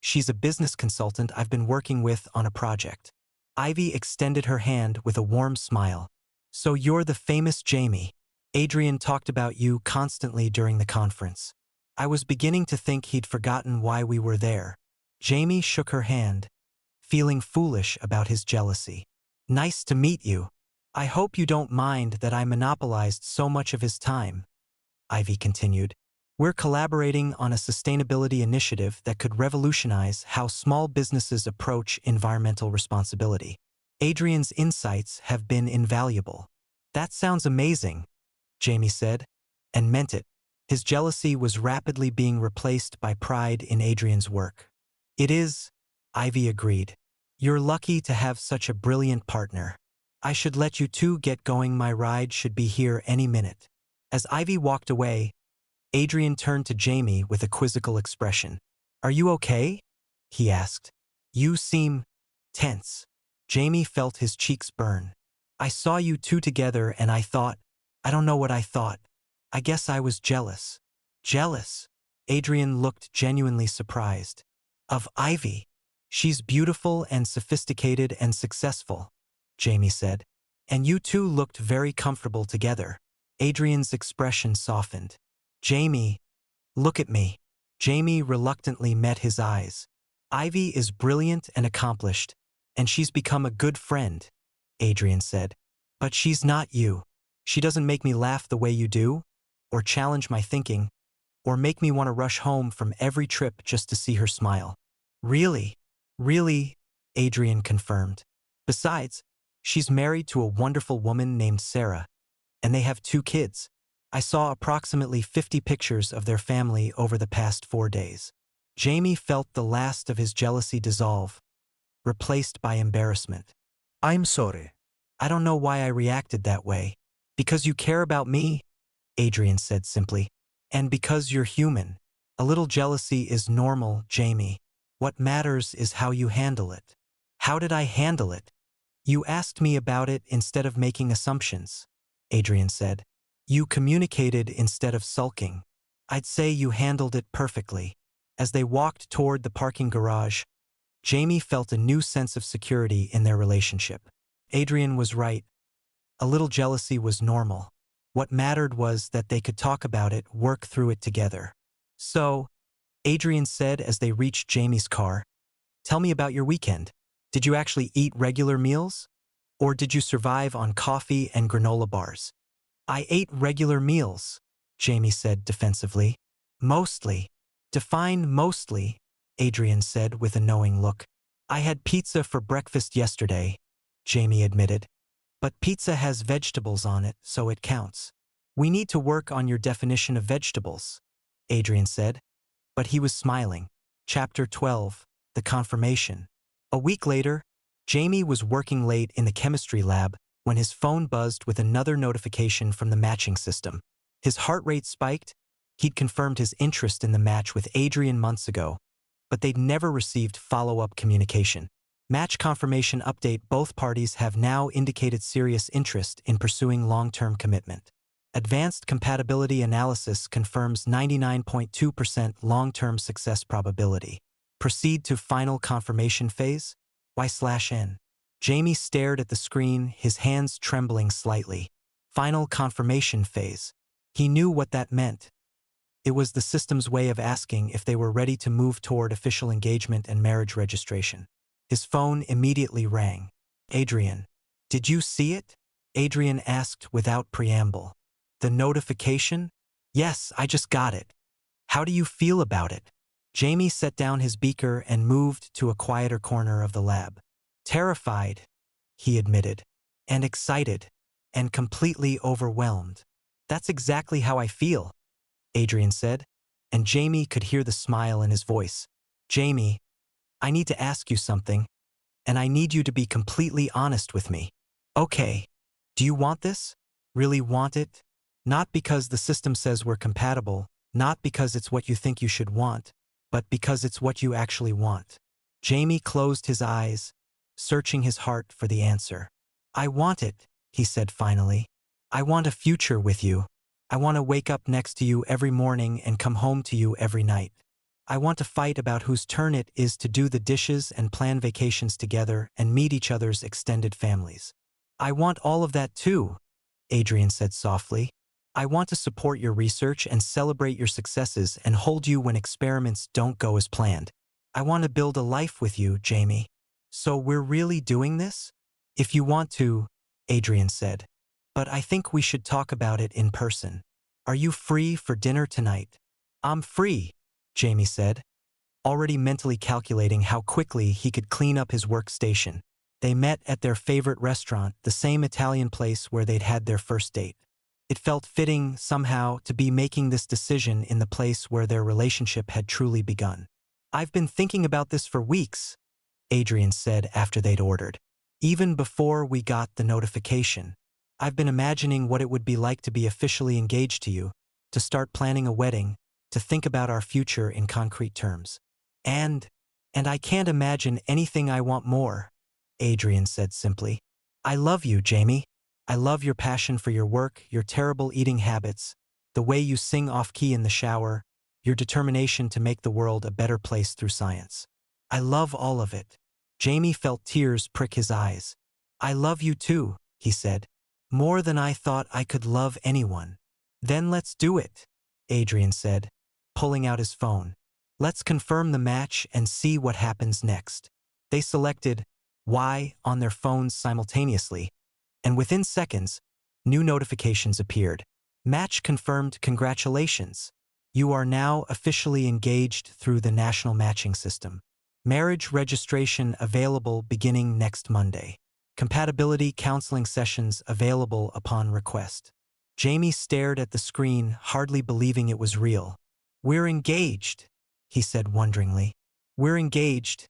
She's a business consultant I've been working with on a project. Ivy extended her hand with a warm smile. So you're the famous Jamie. Adrian talked about you constantly during the conference. I was beginning to think he'd forgotten why we were there. Jamie shook her hand, feeling foolish about his jealousy. Nice to meet you. I hope you don't mind that I monopolized so much of his time, Ivy continued. We're collaborating on a sustainability initiative that could revolutionize how small businesses approach environmental responsibility. Adrian's insights have been invaluable. That sounds amazing, Jamie said, and meant it. His jealousy was rapidly being replaced by pride in Adrian's work. It is, Ivy agreed. You're lucky to have such a brilliant partner. I should let you two get going. My ride should be here any minute. As Ivy walked away, Adrian turned to Jamie with a quizzical expression. Are you okay? He asked. You seem tense. Jamie felt his cheeks burn. I saw you two together and I don't know what I thought. I guess I was jealous. Jealous? Adrian looked genuinely surprised. Of Ivy. She's beautiful and sophisticated and successful, Jamie said. And you two looked very comfortable together. Adrian's expression softened. Jamie, look at me. Jamie reluctantly met his eyes. Ivy is brilliant and accomplished, and she's become a good friend, Adrian said. But she's not you. She doesn't make me laugh the way you do, or challenge my thinking, or make me want to rush home from every trip just to see her smile. Really? Really? Adrian confirmed. Besides, she's married to a wonderful woman named Sarah, and they have 2 kids. I saw approximately 50 pictures of their family over the past 4 days. Jamie felt the last of his jealousy dissolve, replaced by embarrassment. I'm sorry. I don't know why I reacted that way. Because you care about me, Adrian said simply. And because you're human. A little jealousy is normal, Jamie. What matters is how you handle it. How did I handle it? You asked me about it instead of making assumptions, Adrian said. You communicated instead of sulking. I'd say you handled it perfectly. As they walked toward the parking garage, Jamie felt a new sense of security in their relationship. Adrian was right. A little jealousy was normal. What mattered was that they could talk about it, work through it together. So, Adrian said as they reached Jamie's car, "Tell me about your weekend. Did you actually eat regular meals? Or did you survive on coffee and granola bars?" "I ate regular meals," Jamie said defensively. "Mostly." "Define mostly," Adrian said with a knowing look. "I had pizza for breakfast yesterday," Jamie admitted. "But pizza has vegetables on it, so it counts." "We need to work on your definition of vegetables," Adrian said. But he was smiling. Chapter 12. The Confirmation. A week later, Jamie was working late in the chemistry lab when his phone buzzed with another notification from the matching system. His heart rate spiked. He'd confirmed his interest in the match with Adrian months ago, but they'd never received follow-up communication. Match confirmation update: both parties have now indicated serious interest in pursuing long-term commitment. Advanced compatibility analysis confirms 99.2% long-term success probability. Proceed to final confirmation phase? Y/N. Jamie stared at the screen, his hands trembling slightly. Final confirmation phase. He knew what that meant. It was the system's way of asking if they were ready to move toward official engagement and marriage registration. His phone immediately rang. "Adrian, did you see it?" Adrian asked without preamble. "The notification?" "Yes, I just got it." "How do you feel about it?" Jamie set down his beaker and moved to a quieter corner of the lab. "Terrified," he admitted, "and excited, and completely overwhelmed." "That's exactly how I feel," Adrian said, and Jamie could hear the smile in his voice. "Jamie, I need to ask you something, and I need you to be completely honest with me." "Okay. Do you want this? Really want it? Not because the system says we're compatible, not because it's what you think you should want, but because it's what you actually want." Jamie closed his eyes, searching his heart for the answer. "I want it," he said finally. "I want a future with you. I want to wake up next to you every morning and come home to you every night. I want to fight about whose turn it is to do the dishes and plan vacations together and meet each other's extended families." "I want all of that too," Adrian said softly. "I want to support your research and celebrate your successes and hold you when experiments don't go as planned. I want to build a life with you, Jamie." "So we're really doing this?" "If you want to," Adrian said. "But I think we should talk about it in person. Are you free for dinner tonight?" "I'm free," Jamie said, already mentally calculating how quickly he could clean up his workstation. They met at their favorite restaurant, the same Italian place where they'd had their first date. It felt fitting, somehow, to be making this decision in the place where their relationship had truly begun. "I've been thinking about this for weeks," Adrian said after they'd ordered. "Even before we got the notification. I've been imagining what it would be like to be officially engaged to you, to start planning a wedding, to think about our future in concrete terms. And I can't imagine anything I want more," Adrian said simply. "I love you, Jamie. I love your passion for your work, your terrible eating habits, the way you sing off-key in the shower, your determination to make the world a better place through science. I love all of it." Jamie felt tears prick his eyes. "I love you too," he said. "More than I thought I could love anyone." "Then let's do it," Adrian said, pulling out his phone. "Let's confirm the match and see what happens next." They selected Y on their phones simultaneously, and within seconds, new notifications appeared. "Match confirmed, congratulations. You are now officially engaged through the national matching system. Marriage registration available beginning next Monday. Compatibility counseling sessions available upon request." Jamie stared at the screen, hardly believing it was real. "We're engaged," he said wonderingly. "We're engaged,"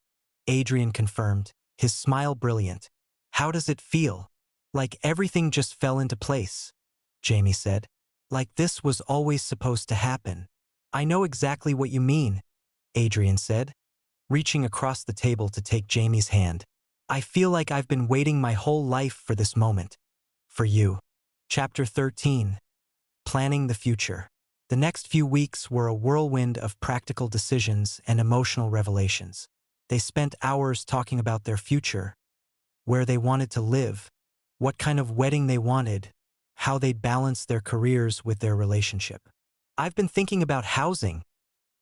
Adrian confirmed, his smile brilliant. "How does it feel?" "Like everything just fell into place," Jamie said. "Like this was always supposed to happen." "I know exactly what you mean," Adrian said, reaching across the table to take Jamie's hand. "I feel like I've been waiting my whole life for this moment. For you." Chapter 13. Planning the Future. The next few weeks were a whirlwind of practical decisions and emotional revelations. They spent hours talking about their future, where they wanted to live, what kind of wedding they wanted, how they'd balance their careers with their relationship. "I've been thinking about housing,"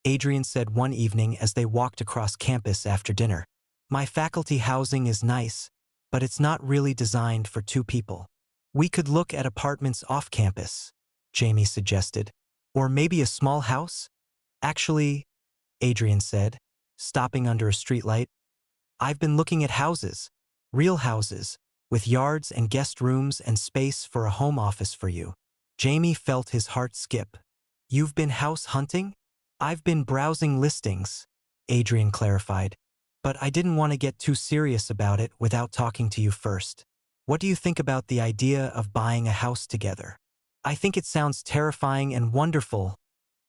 Adrian said one evening as they walked across campus after dinner. "My faculty housing is nice, but it's not really designed for two people. We could look at apartments off campus," Jamie suggested. "Or maybe a small house?" "Actually," Adrian said, stopping under a streetlight, "I've been looking at houses, real houses, with yards and guest rooms and space for a home office for you." Jamie felt his heart skip. "You've been house hunting?" "I've been browsing listings," Adrian clarified. "But I didn't want to get too serious about it without talking to you first. What do you think about the idea of buying a house together?" "I think it sounds terrifying and wonderful,"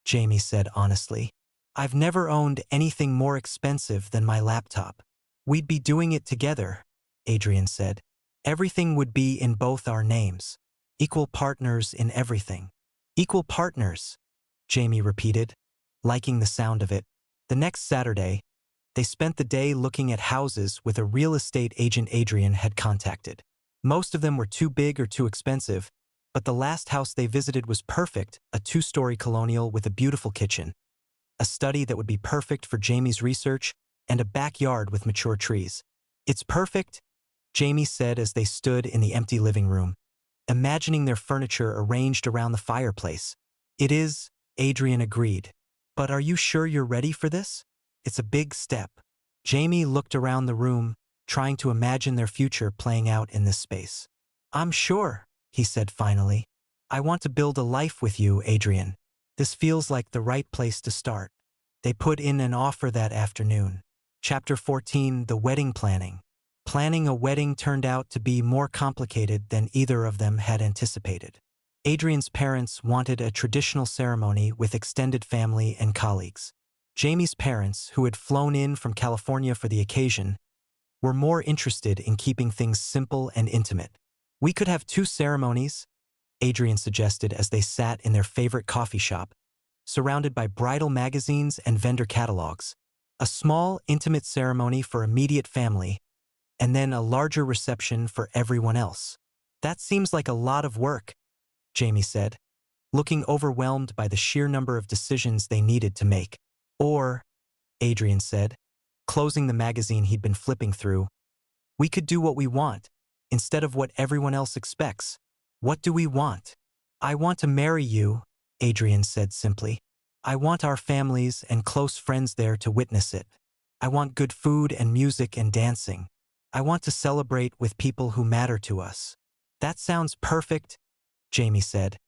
Jamie said honestly. "I've never owned anything more expensive than my laptop." "We'd be doing it together," Adrian said. "Everything would be in both our names. Equal partners in everything." "Equal partners," Jamie repeated, liking the sound of it. The next Saturday, they spent the day looking at houses with a real estate agent Adrian had contacted. Most of them were too big or too expensive, but the last house they visited was perfect, a 2-story colonial with a beautiful kitchen, a study that would be perfect for Jamie's research, and a backyard with mature trees. "It's perfect," Jamie said as they stood in the empty living room, imagining their furniture arranged around the fireplace. "It is," Adrian agreed. "But are you sure you're ready for this? It's a big step." Jamie looked around the room, trying to imagine their future playing out in this space. "I'm sure," he said finally. "I want to build a life with you, Adrian. This feels like the right place to start." They put in an offer that afternoon. Chapter 14, The Wedding Planning. Planning a wedding turned out to be more complicated than either of them had anticipated. Adrian's parents wanted a traditional ceremony with extended family and colleagues. Jamie's parents, who had flown in from California for the occasion, were more interested in keeping things simple and intimate. "We could have 2 ceremonies," Adrian suggested as they sat in their favorite coffee shop, surrounded by bridal magazines and vendor catalogs. "A small, intimate ceremony for immediate family, and then a larger reception for everyone else." "That seems like a lot of work," Jamie said, looking overwhelmed by the sheer number of decisions they needed to make. "Or," Adrian said, closing the magazine he'd been flipping through, "we could do what we want, instead of what everyone else expects." "What do we want?" "I want to marry you," Adrian said simply. "I want our families and close friends there to witness it. I want good food and music and dancing. I want to celebrate with people who matter to us." "That sounds perfect," Jamie said,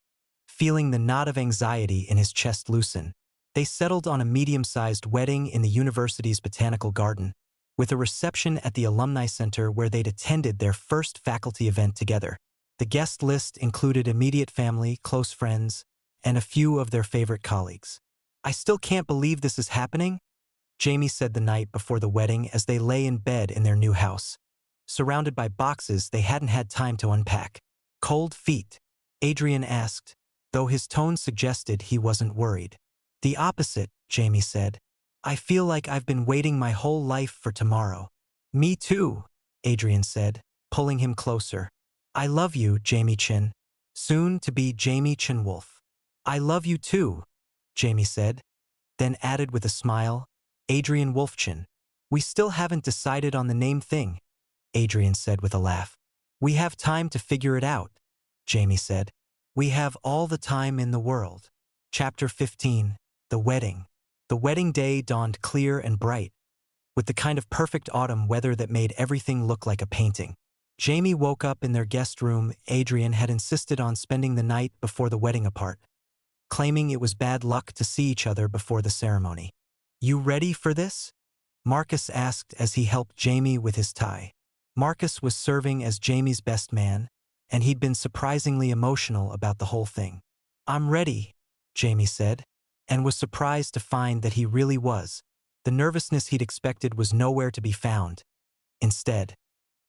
feeling the knot of anxiety in his chest loosen. They settled on a medium-sized wedding in the university's botanical garden, with a reception at the alumni center where they'd attended their first faculty event together. The guest list included immediate family, close friends, and a few of their favorite colleagues. "I still can't believe this is happening," Jamie said the night before the wedding as they lay in bed in their new house, surrounded by boxes they hadn't had time to unpack. "Cold feet?" Adrian asked, though his tone suggested he wasn't worried. "The opposite," Jamie said. "I feel like I've been waiting my whole life for tomorrow." "Me too," Adrian said, pulling him closer. "I love you, Jamie Chin." Soon to be Jamie Chin Wolf. "I love you too," Jamie said, then added with a smile, "Adrian Wolfchin." "We still haven't decided on the name thing," Adrian said with a laugh. "We have time to figure it out," Jamie said. "We have all the time in the world." Chapter 15, The Wedding. The wedding day dawned clear and bright, with the kind of perfect autumn weather that made everything look like a painting. Jamie woke up in their guest room. Adrian had insisted on spending the night before the wedding apart, claiming it was bad luck to see each other before the ceremony. "You ready for this?" Marcus asked as he helped Jamie with his tie. Marcus was serving as Jamie's best man, and he'd been surprisingly emotional about the whole thing. "I'm ready," Jamie said, and was surprised to find that he really was. The nervousness he'd expected was nowhere to be found. Instead,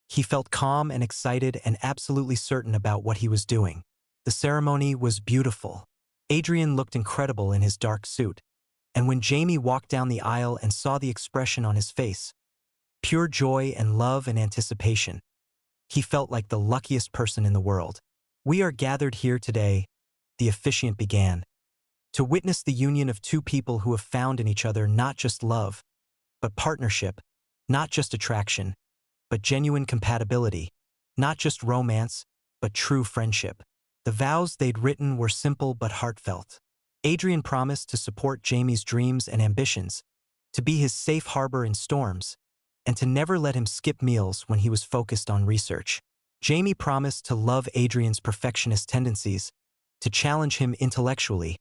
he felt calm and excited and absolutely certain about what he was doing. The ceremony was beautiful. Adrian looked incredible in his dark suit, and when Jamie walked down the aisle and saw the expression on his face, pure joy and love and anticipation, he felt like the luckiest person in the world. "We are gathered here today," the officiant began, "to witness the union of two people who have found in each other not just love, but partnership, not just attraction, but genuine compatibility, not just romance, but true friendship." The vows they'd written were simple but heartfelt. Adrian promised to support Jamie's dreams and ambitions, to be his safe harbor in storms, and to never let him skip meals when he was focused on research. Jamie promised to love Adrian's perfectionist tendencies, to challenge him intellectually,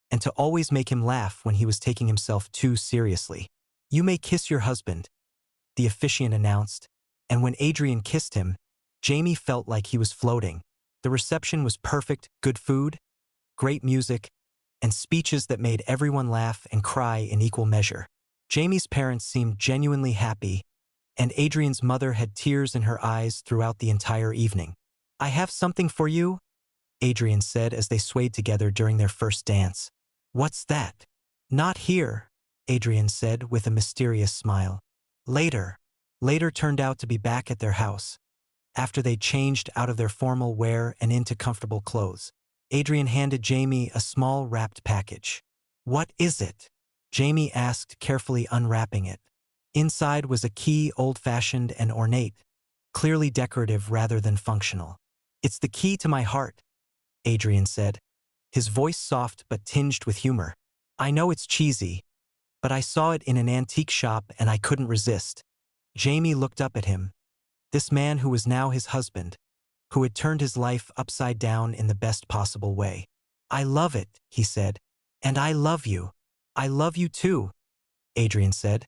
and to always make him laugh when he was taking himself too seriously. "You may kiss your husband," the officiant announced, and when Adrian kissed him, Jamie felt like he was floating. The reception was perfect: good food, great music, and speeches that made everyone laugh and cry in equal measure. Jamie's parents seemed genuinely happy, and Adrian's mother had tears in her eyes throughout the entire evening. "I have something for you," Adrian said as they swayed together during their first dance. "What's that?" "Not here," Adrian said with a mysterious smile. Later. Later turned out to be back at their house. After they changed out of their formal wear and into comfortable clothes, Adrian handed Jamie a small wrapped package. "What is it?" Jamie asked, carefully unwrapping it. Inside was a key, old-fashioned and ornate, clearly decorative rather than functional. "It's the key to my heart," Adrian said, his voice soft but tinged with humor. "I know it's cheesy, but I saw it in an antique shop and I couldn't resist." Jamie looked up at him, this man who was now his husband, who had turned his life upside down in the best possible way. "I love it," he said. "And I love you." "I love you too," Adrian said,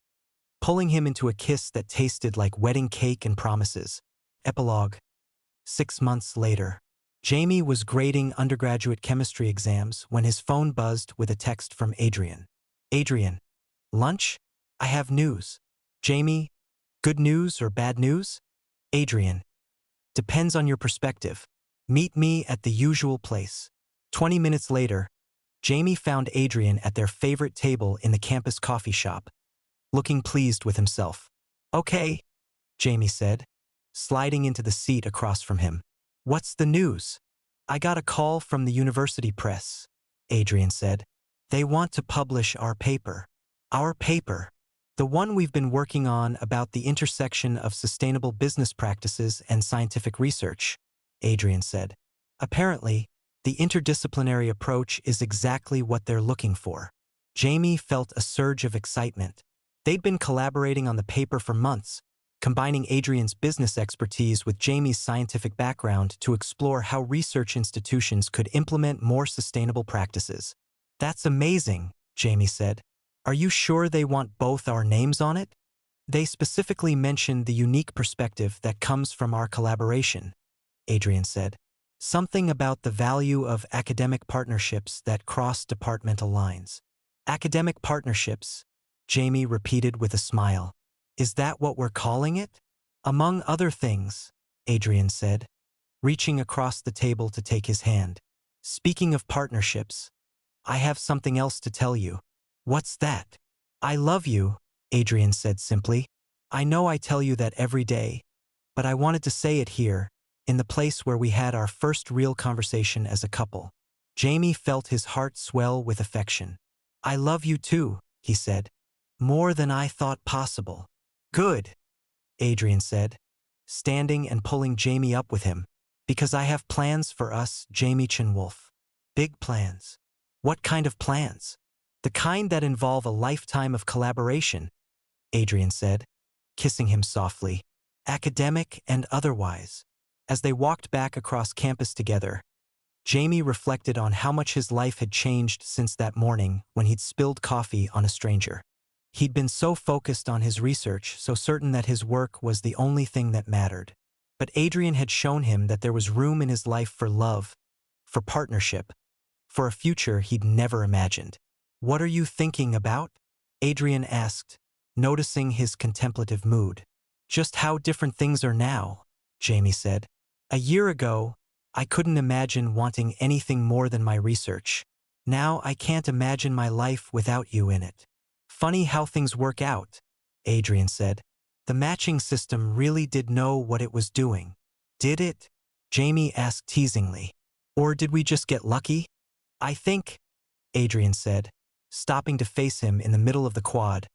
pulling him into a kiss that tasted like wedding cake and promises. Epilogue. 6 months later. Jamie was grading undergraduate chemistry exams when his phone buzzed with a text from Adrian. "Adrian, lunch? I have news." Jamie, "Good news or bad news?" Adrian, "Depends on your perspective. Meet me at the usual place." 20 minutes later, Jamie found Adrian at their favorite table in the campus coffee shop, looking pleased with himself. "Okay," Jamie said, sliding into the seat across from him. "What's the news?" "I got a call from the university press," Adrian said. "They want to publish our paper." "Our paper?" "The one we've been working on about the intersection of sustainable business practices and scientific research," Adrian said. "Apparently, the interdisciplinary approach is exactly what they're looking for." Jamie felt a surge of excitement. They'd been collaborating on the paper for months, combining Adrian's business expertise with Jamie's scientific background to explore how research institutions could implement more sustainable practices. "That's amazing," Jamie said. "Are you sure they want both our names on it?" "They specifically mentioned the unique perspective that comes from our collaboration," Adrian said. "Something about the value of academic partnerships that cross departmental lines." "Academic partnerships," Jamie repeated with a smile. "Is that what we're calling it?" "Among other things," Adrian said, reaching across the table to take his hand. "Speaking of partnerships, I have something else to tell you." "What's that?" "I love you," Adrian said simply. "I know I tell you that every day, but I wanted to say it here, in the place where we had our first real conversation as a couple." Jamie felt his heart swell with affection. "I love you too," he said. "More than I thought possible." "Good," Adrian said, standing and pulling Jamie up with him. "Because I have plans for us, Jamie Chinwolf." "Big plans." "What kind of plans?" "The kind that involve a lifetime of collaboration," Adrian said, kissing him softly, "academic and otherwise." As they walked back across campus together, Jamie reflected on how much his life had changed since that morning when he'd spilled coffee on a stranger. He'd been so focused on his research, so certain that his work was the only thing that mattered. But Adrian had shown him that there was room in his life for love, for partnership, for a future he'd never imagined. "What are you thinking about?" Adrian asked, noticing his contemplative mood. "Just how different things are now," Jamie said. "A year ago, I couldn't imagine wanting anything more than my research. Now I can't imagine my life without you in it. Funny how things work out, Adrian said. The matching system really did know what it was doing. Did it? Jamie asked teasingly. Or did we just get lucky? I think, Adrian said, stopping to face him in the middle of the quad.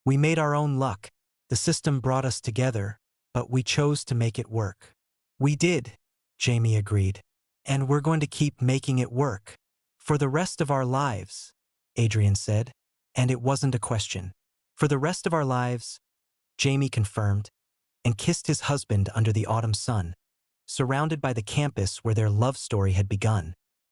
We made our own luck. The system brought us together, but we chose to make it work. We did, Jamie agreed. And we're going to keep making it work. For the rest of our lives, Adrian said, and it wasn't a question. For the rest of our lives, Jamie confirmed, and kissed his husband under the autumn sun, surrounded by the campus where their love story had begun.